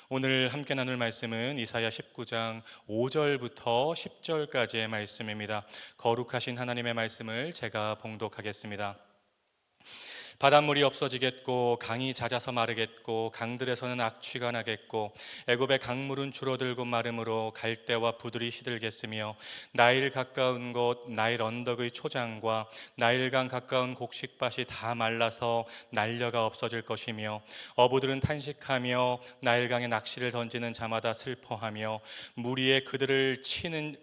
오늘 함께 나눌 말씀은 이사야 19장 5절부터 10절까지의 말씀입니다. 거룩하신 하나님의 말씀을 제가 봉독하겠습니다. 바닷물이 없어지겠고 강이 잦아서 마르겠고 강들에서는 악취가 나겠고 애굽의 강물은 줄어들고 마름으로 갈대와 부들이 시들겠으며 나일 가까운 곳 나일 언덕의 초장과 나일강 가까운 곡식밭이 다 말라서 난려가 없어질 것이며 어부들은 탄식하며 나일강에 낚시를 던지는 자마다 슬퍼하며 무리에 그들을 치는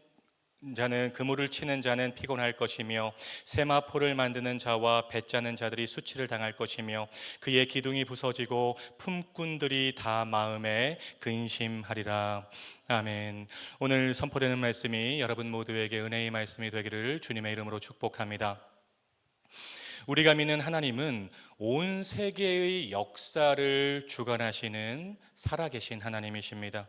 자는 그물을 치는 자는 피곤할 것이며 세마포를 만드는 자와 배 짜는 자들이 수치를 당할 것이며 그의 기둥이 부서지고 품꾼들이 다 마음에 근심하리라. 아멘. 오늘 선포되는 말씀이 여러분 모두에게 은혜의 말씀이 되기를 주님의 이름으로 축복합니다. 우리가 믿는 하나님은 온 세계의 역사를 주관하시는 살아계신 하나님이십니다.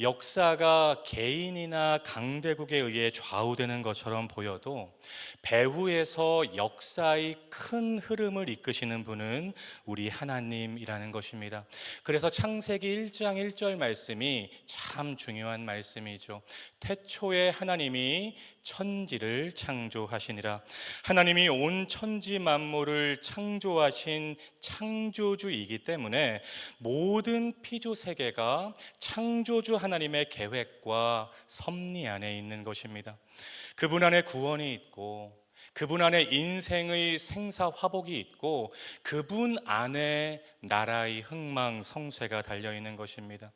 역사가 개인이나 강대국에 의해 좌우되는 것처럼 보여도 배후에서 역사의 큰 흐름을 이끄시는 분은 우리 하나님이라는 것입니다. 그래서 창세기 1장 1절 말씀이 참 중요한 말씀이죠. 태초에 하나님이 천지를 창조하시니라. 하나님이 온 천지 만물을 창조하신 창조주이기 때문에 모든 피조 세계가 창조주 하나님의 계획과 섭리 안에 있는 것입니다. 그분 안에 구원이 있고 그분 안에 인생의 생사화복이 있고 그분 안에 나라의 흥망성쇠가 달려있는 것입니다.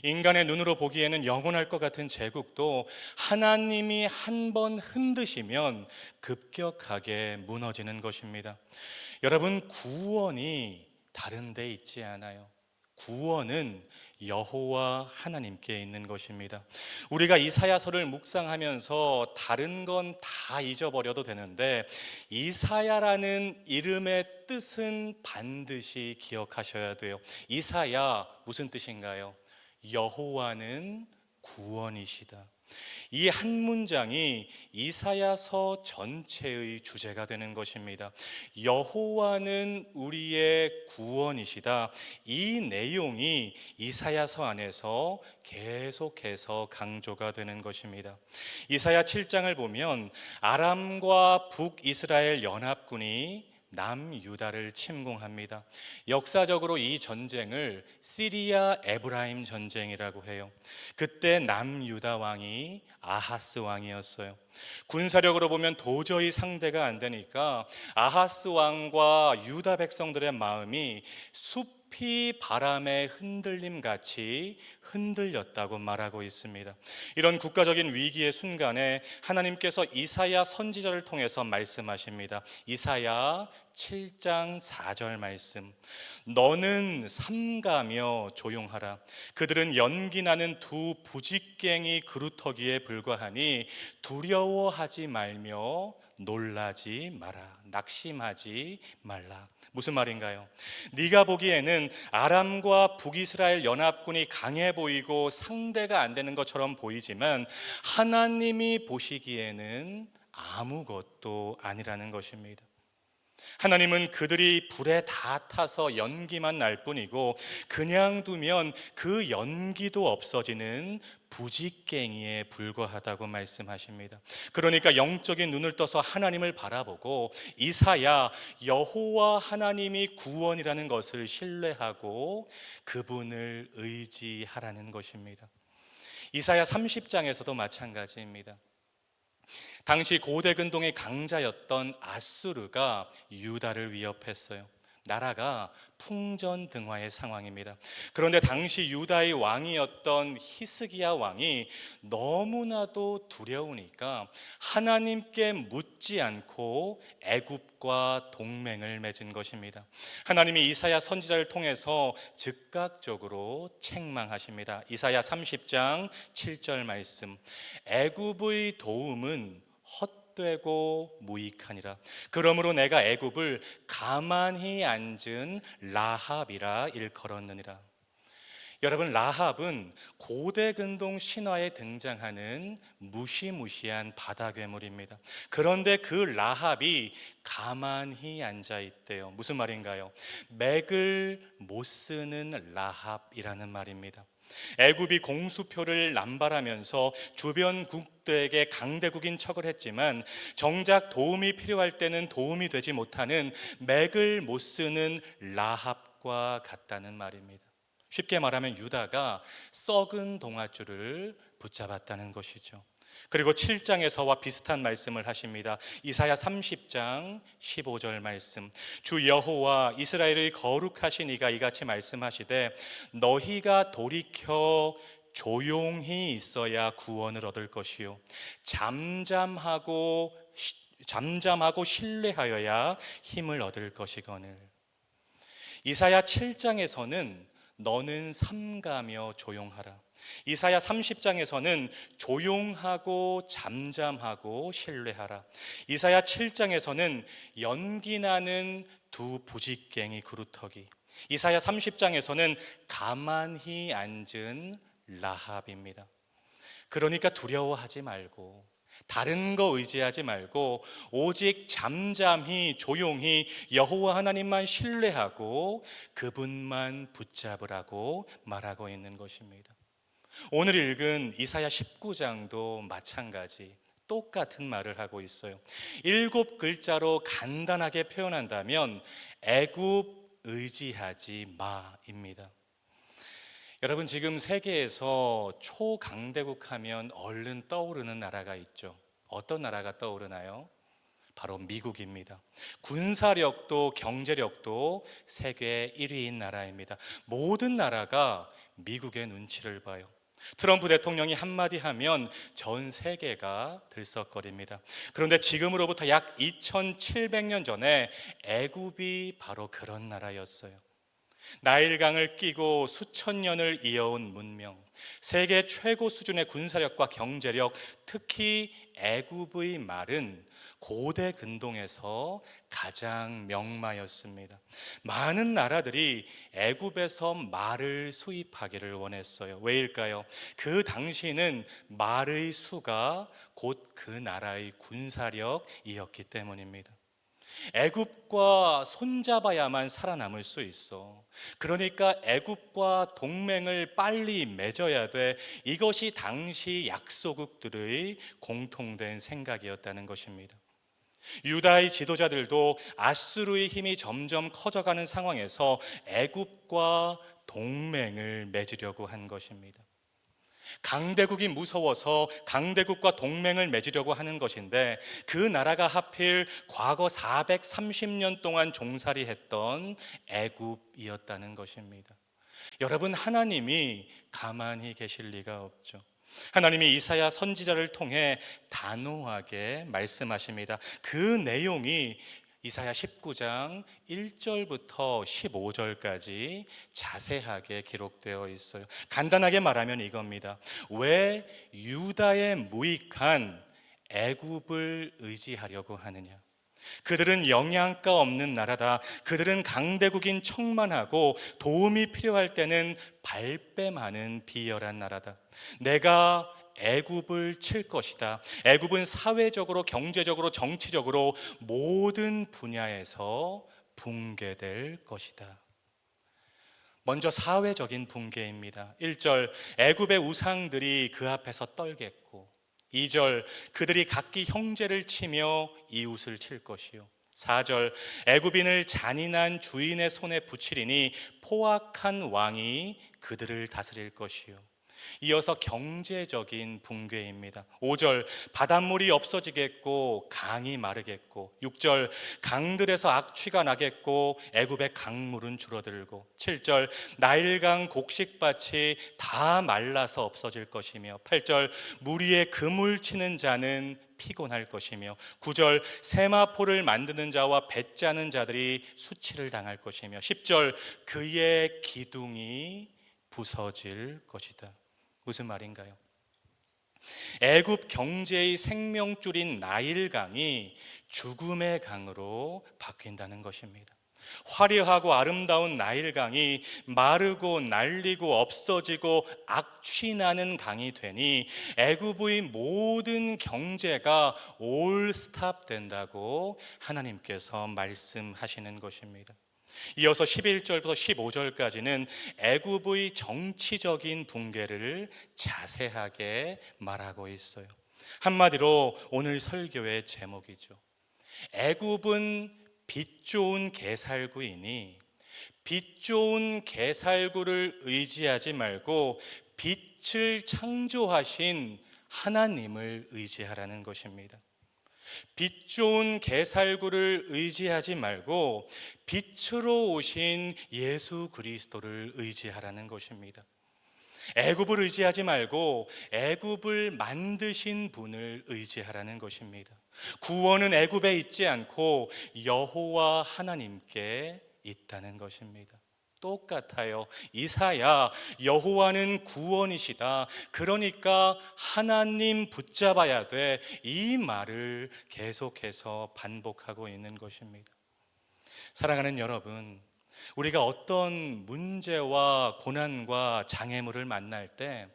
인간의 눈으로 보기에는 영원할 것 같은 제국도 하나님이 한 번 흔드시면 급격하게 무너지는 것입니다. 여러분, 구원이 다른 데 있지 않아요. 구원은 여호와 하나님께 있는 것입니다. 우리가 이사야서를 묵상하면서 다른 건 다 잊어버려도 되는데 이사야라는 이름의 뜻은 반드시 기억하셔야 돼요. 이사야 무슨 뜻인가요? 여호와는 구원이시다. 이 한 문장이 이사야서 전체의 주제가 되는 것입니다. 여호와는 우리의 구원이시다. 이 내용이 이사야서 안에서 계속해서 강조가 되는 것입니다. 이사야 7장을 보면 아람과 북이스라엘 연합군이 남유다를 침공합니다. 역사적으로 이 전쟁을 시리아 에브라임 전쟁이라고 해요. 그때 남유다 왕이 아하스 왕이었어요. 군사력으로 보면 도저히 상대가 안 되니까 아하스 왕과 유다 백성들의 마음이 숲이 바람의 흔들림 같이 흔들렸다고 말하고 있습니다. 이런 국가적인 위기의 순간에 하나님께서 이사야 선지자를 통해서 말씀하십니다. 이사야 7장 4절 말씀. 너는 삼가며 조용하라. 그들은 연기 나는 두 부직갱이 그루터기에 불과하니 두려워하지 말며 놀라지 마라. 낙심하지 말라. 무슨 말인가요? 네가 보기에는 아람과 북이스라엘 연합군이 강해 보이고 상대가 안 되는 것처럼 보이지만 하나님이 보시기에는 아무것도 아니라는 것입니다. 하나님은 그들이 불에 다 타서 연기만 날 뿐이고 그냥 두면 그 연기도 없어지는 부직갱이에 불과하다고 말씀하십니다. 그러니까 영적인 눈을 떠서 하나님을 바라보고 이사야 여호와 하나님이 구원이라는 것을 신뢰하고 그분을 의지하라는 것입니다. 이사야 30장에서도 마찬가지입니다. 당시 고대 근동의 강자였던 아수르가 유다를 위협했어요. 나라가 풍전등화의 상황입니다. 그런데 당시 유다의 왕이었던 히스기야 왕이 너무나도 두려우니까 하나님께 묻지 않고 애굽과 동맹을 맺은 것입니다. 하나님이 이사야 선지자를 통해서 즉각적으로 책망하십니다. 이사야 30장 7절 말씀. 애굽의 도움은 헛되고 무익하니라. 그러므로 내가 애굽을 가만히 앉은 라합이라 일컬었느니라. 여러분, 라합은 고대 근동 신화에 등장하는 무시무시한 바다 괴물입니다. 그런데 그 라합이 가만히 앉아 있대요. 무슨 말인가요? 맥을 못 쓰는 라합이라는 말입니다. 애굽이 공수표를 남발하면서 주변 국들에게 강대국인 척을 했지만 정작 도움이 필요할 때는 도움이 되지 못하는 맥을 못 쓰는 라합과 같다는 말입니다. 쉽게 말하면 유다가 썩은 동아줄을 붙잡았다는 것이죠. 그리고 7장에서와 비슷한 말씀을 하십니다. 이사야 30장 15절 말씀. 주 여호와 이스라엘의 거룩하신 이가 이같이 말씀하시되 너희가 돌이켜 조용히 있어야 구원을 얻을 것이요 잠잠하고 신뢰하여야 힘을 얻을 것이거늘. 이사야 7장에서는 너는 삼가며 조용하라. 이사야 30장에서는 조용하고 잠잠하고 신뢰하라. 이사야 7장에서는 연기나는 두 부직갱이 그루터기. 이사야 30장에서는 가만히 앉은 라합입니다. 그러니까 두려워하지 말고 다른 거 의지하지 말고 오직 잠잠히 조용히 여호와 하나님만 신뢰하고 그분만 붙잡으라고 말하고 있는 것입니다. 오늘 읽은 이사야 19장도 마찬가지 똑같은 말을 하고 있어요. 7글자로 간단하게 표현한다면 애굽 의지하지 마입니다. 여러분, 지금 세계에서 초강대국 하면 얼른 떠오르는 나라가 있죠. 어떤 나라가 떠오르나요? 바로 미국입니다. 군사력도 경제력도 세계 1위인 나라입니다. 모든 나라가 미국의 눈치를 봐요. 트럼프 대통령이 한마디 하면 전 세계가 들썩거립니다. 그런데 지금으로부터 약 2700년 전에 애굽이 바로 그런 나라였어요. 나일강을 끼고 수천 년을 이어온 문명, 세계 최고 수준의 군사력과 경제력, 특히 애굽의 말은 고대 근동에서 가장 명마였습니다. 많은 나라들이 애굽에서 말을 수입하기를 원했어요. 왜일까요? 그 당시는 말의 수가 곧 그 나라의 군사력이었기 때문입니다. 애굽과 손잡아야만 살아남을 수 있어. 그러니까 애굽과 동맹을 빨리 맺어야 돼. 이것이 당시 약소국들의 공통된 생각이었다는 것입니다. 유다의 지도자들도 아수르의 힘이 점점 커져가는 상황에서 애굽과 동맹을 맺으려고 한 것입니다. 강대국이 무서워서 강대국과 동맹을 맺으려고 하는 것인데 그 나라가 하필 과거 430년 동안 종살이했던 애굽이었다는 것입니다. 여러분, 하나님이 가만히 계실 리가 없죠. 하나님이 이사야 선지자를 통해 단호하게 말씀하십니다. 그 내용이 이사야 19장 1절부터 15절까지 자세하게 기록되어 있어요. 간단하게 말하면 이겁니다. 왜 유다에 무익한 애굽을 의지하려고 하느냐? 그들은 영양가 없는 나라다. 그들은 강대국인 척만 하고 도움이 필요할 때는 발뺌하는 비열한 나라다. 내가 애굽을 칠 것이다. 애굽은 사회적으로, 경제적으로, 정치적으로 모든 분야에서 붕괴될 것이다. 먼저 사회적인 붕괴입니다. 1절, 애굽의 우상들이 그 앞에서 떨겠고, 2절, 그들이 각기 형제를 치며 이웃을 칠 것이요, 4절, 애굽인을 잔인한 주인의 손에 붙이리니 포악한 왕이 그들을 다스릴 것이요. 이어서 경제적인 붕괴입니다. 5절, 바닷물이 없어지겠고 강이 마르겠고, 6절, 강들에서 악취가 나겠고 애굽의 강물은 줄어들고, 7절, 나일강 곡식밭이 다 말라서 없어질 것이며, 8절, 무리에 그물 치는 자는 피곤할 것이며, 9절, 세마포를 만드는 자와 배 짜는 자들이 수치를 당할 것이며, 10절, 그의 기둥이 부서질 것이다. 무슨 말인가요? 애굽 경제의 생명줄인 나일강이 죽음의 강으로 바뀐다는 것입니다. 화려하고 아름다운 나일강이 마르고 날리고 없어지고 악취나는 강이 되니 애굽의 모든 경제가 올 스탑 된다고 하나님께서 말씀하시는 것입니다. 이어서 11절부터 15절까지는 애굽의 정치적인 붕괴를 자세하게 말하고 있어요. 한마디로 오늘 설교의 제목이죠. 애굽은 빛 좋은 개살구이니 빛 좋은 개살구를 의지하지 말고 빛을 창조하신 하나님을 의지하라는 것입니다. 빛 좋은 개살구를 의지하지 말고 빛으로 오신 예수 그리스도를 의지하라는 것입니다. 애굽을 의지하지 말고 애굽을 만드신 분을 의지하라는 것입니다. 구원은 애굽에 있지 않고 여호와 하나님께 있다는 것입니다. 똑같아요. 이사야, 여호와는 구원이시다. 그러니까 하나님 붙잡아야 돼. 이 말을 계속해서 반복하고 있는 것입니다. 사랑하는 여러분, 우리가 어떤 문제와 고난과 장애물을 만날 때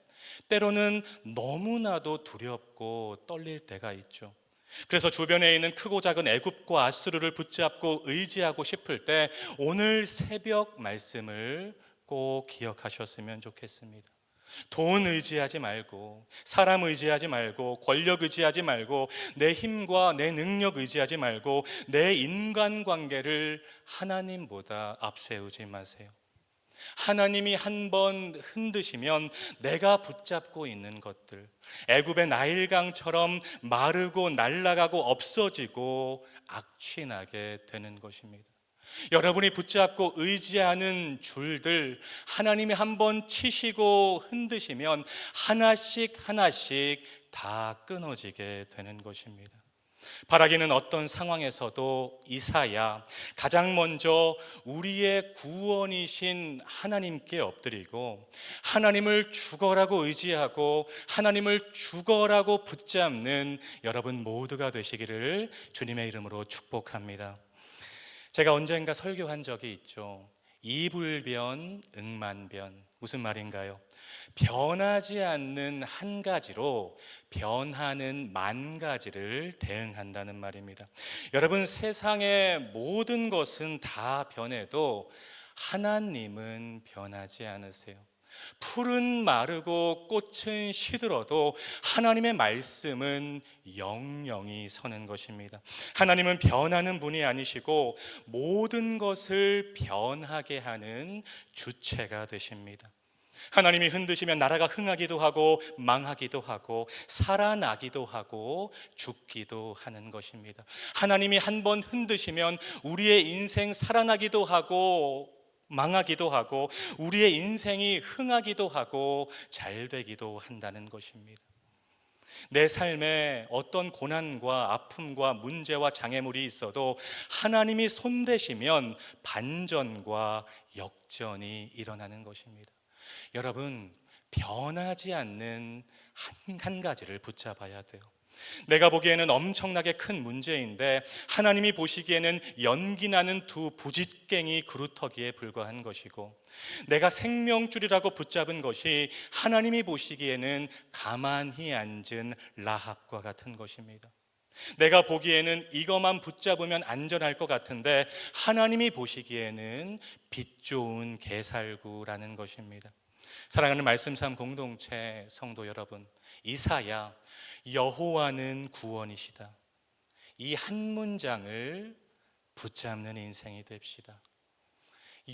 때로는 너무나도 두렵고 떨릴 때가 있죠. 그래서 주변에 있는 크고 작은 애굽과 아수르를 붙잡고 의지하고 싶을 때 오늘 새벽 말씀을 꼭 기억하셨으면 좋겠습니다. 돈 의지하지 말고, 사람 의지하지 말고, 권력 의지하지 말고, 내 힘과 내 능력 의지하지 말고 내 인간관계를 하나님보다 앞세우지 마세요. 하나님이 한번 흔드시면 내가 붙잡고 있는 것들, 애굽의 나일강처럼 마르고 날아가고 없어지고 악취나게 되는 것입니다. 여러분이 붙잡고 의지하는 줄들, 하나님이 한번 치시고 흔드시면 하나씩 하나씩 다 끊어지게 되는 것입니다. 바라기는 어떤 상황에서도 이사야, 가장 먼저 우리의 구원이신 하나님께 엎드리고 하나님을 죽어라고 의지하고 하나님을 죽어라고 붙잡는 여러분 모두가 되시기를 주님의 이름으로 축복합니다. 제가 언젠가 설교한 적이 있죠. 이불변 응만변. 무슨 말인가요? 변하지 않는 한 가지로 변하는 만 가지를 대응한다는 말입니다. 여러분, 세상의 모든 것은 다 변해도 하나님은 변하지 않으세요. 풀은 마르고 꽃은 시들어도 하나님의 말씀은 영영이 서는 것입니다. 하나님은 변하는 분이 아니시고 모든 것을 변하게 하는 주체가 되십니다. 하나님이 흔드시면 나라가 흥하기도 하고 망하기도 하고 살아나기도 하고 죽기도 하는 것입니다. 하나님이 한번 흔드시면 우리의 인생 살아나기도 하고 망하기도 하고 우리의 인생이 흥하기도 하고 잘 되기도 한다는 것입니다. 내 삶에 어떤 고난과 아픔과 문제와 장애물이 있어도 하나님이 손대시면 반전과 역전이 일어나는 것입니다. 여러분, 변하지 않는 한 가지를 붙잡아야 돼요. 내가 보기에는 엄청나게 큰 문제인데 하나님이 보시기에는 연기나는 두 부짓갱이 그루터기에 불과한 것이고, 내가 생명줄이라고 붙잡은 것이 하나님이 보시기에는 가만히 앉은 라합과 같은 것입니다. 내가 보기에는 이것만 붙잡으면 안전할 것 같은데 하나님이 보시기에는 빛 좋은 개살구라는 것입니다. 사랑하는 말씀 삶 공동체 성도 여러분, 이사야, 여호와는 구원이시다, 이 한 문장을 붙잡는 인생이 됩시다.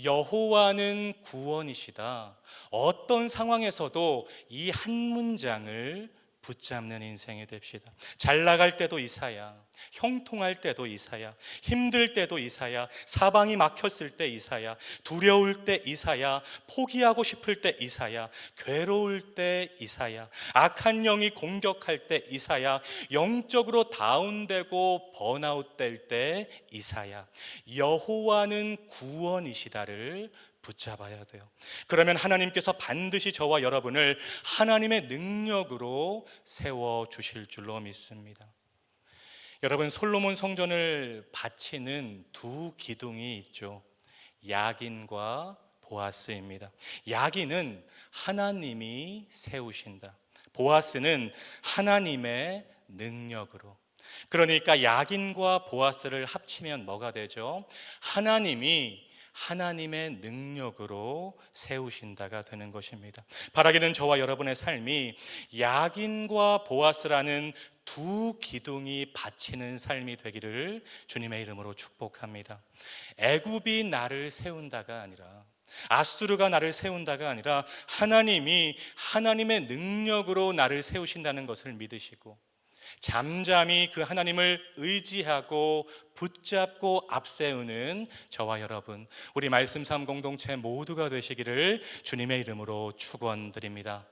여호와는 구원이시다. 어떤 상황에서도 이 한 문장을 붙잡는 인생이 됩시다. 잘 나갈 때도 이사야, 형통할 때도 이사야, 힘들 때도 이사야, 사방이 막혔을 때 이사야, 두려울 때 이사야, 포기하고 싶을 때 이사야, 괴로울 때 이사야, 악한 영이 공격할 때 이사야, 영적으로 다운되고 번아웃 될 때 이사야. 여호와는 구원이시다를 붙잡아야 돼요. 그러면 하나님께서 반드시 저와 여러분을 하나님의 능력으로 세워주실 줄로 믿습니다. 여러분, 솔로몬 성전을 바치는 두 기둥이 있죠. 야긴과 보아스입니다. 야긴은 하나님이 세우신다. 보아스는 하나님의 능력으로. 그러니까 야긴과 보아스를 합치면 뭐가 되죠? 하나님의 능력으로 세우신다가 되는 것입니다. 바라기는 저와 여러분의 삶이 야긴과 보아스라는 두 기둥이 받치는 삶이 되기를 주님의 이름으로 축복합니다. 애굽이 나를 세운다가 아니라, 아수르가 나를 세운다가 아니라 하나님이 하나님의 능력으로 나를 세우신다는 것을 믿으시고 잠잠히 그 하나님을 의지하고 붙잡고 앞세우는 저와 여러분, 우리 말씀 삶 공동체 모두가 되시기를 주님의 이름으로 축원드립니다.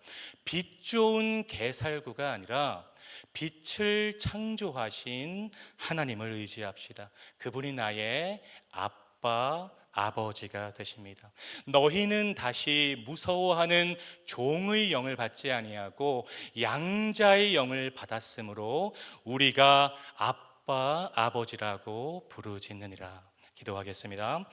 빛 좋은 개살구가 아니라 빛을 창조하신 하나님을 의지합시다. 그분이 나의 아빠, 아버지가 되십니다. 너희는 다시 무서워하는 종의 영을 받지 아니하고 양자의 영을 받았으므로 우리가 아빠, 아버지라고 부르짖느니라. 기도하겠습니다.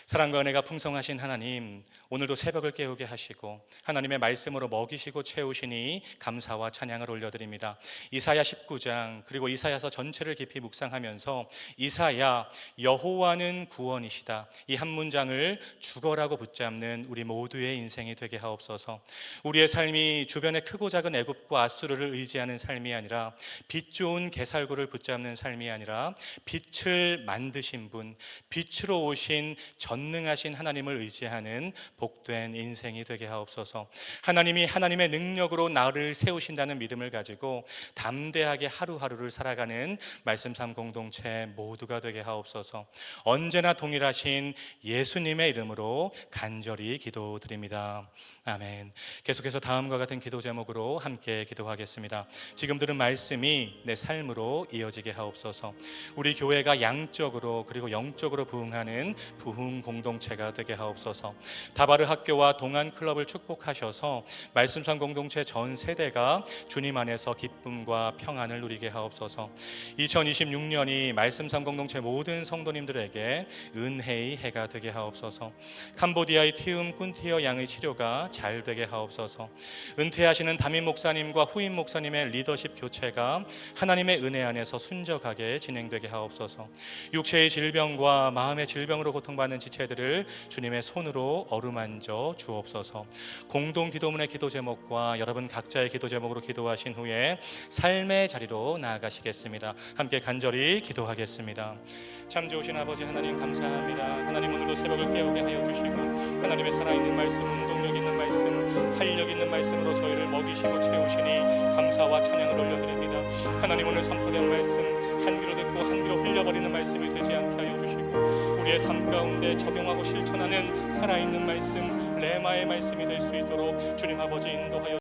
사랑과 은혜가 풍성하신 하나님, 오늘도 새벽을 깨우게 하시고 하나님의 말씀으로 먹이시고 채우시니 감사와 찬양을 올려드립니다. 이사야 19장 그리고 이사야서 전체를 깊이 묵상하면서 이사야, 여호와는 구원이시다, 이 한 문장을 죽어라고 붙잡는 우리 모두의 인생이 되게 하옵소서. 우리의 삶이 주변의 크고 작은 애굽과 아수르를 의지하는 삶이 아니라 빛 좋은 개살구를 붙잡는 삶이 아니라 빛을 만드신 분, 빛으로 오신 전능하신 하나님을 의지하는 복된 인생이 되게 하옵소서. 하나님이 하나님의 능력으로 나를 세우신다는 믿음을 가지고 담대하게 하루하루를 살아가는 말씀 삶 공동체 모두가 되게 하옵소서. 언제나 동일하신 예수님의 이름으로 간절히 기도드립니다. 아멘. 계속해서 다음과 같은 기도 제목으로 함께 기도하겠습니다. 지금 들은 말씀이 내 삶으로 이어지게 하옵소서. 우리 교회가 양적으로 그리고 영적으로 부흥하는 부흥 공동체가 되게 하옵소서. 다바르 학교와 동안 클럽을 축복하셔서 말씀상 공동체 전 세대가 주님 안에서 기쁨과 평안을 누리게 하옵소서. 2026년이 말씀상 공동체 모든 성도님들에게 은혜의 해가 되게 하옵소서. 캄보디아의 티움 꾼티어 양의 치료가 잘 되게 하옵소서. 은퇴하시는 담임 목사님과 후임 목사님의 리더십 교체가 하나님의 은혜 안에서 순적하게 진행되게 하옵소서. 육체의 질병과 마음의 질병으로 고통받는 지체들을 주님의 손으로 어루만져 주옵소서. 공동 기도문의 기도 제목과 여러분 각자의 기도 제목으로 기도하신 후에 삶의 자리로 나아가시겠습니다. 함께 간절히 기도하겠습니다. 참 좋으신 아버지 하나님, 감사합니다. 하나님, 오늘도 새벽을 깨우게 하여 주시고 하나님의 살아있는 말씀, 운동력 있는 말씀, 활력 있는 말씀으로 저희를 먹이시고 채우시니 감사와 찬양을 올려드립니다. 하나님, 오늘 선포된 말씀 한 귀로 듣고 한 귀로 흘려버리는 말씀이 되지 않게 하여 주시고 우리의 삶 가운데 적용하고 실천하는 살아있는 말씀, 레마의 말씀이 될 수 있도록 주님 아버지 인도하여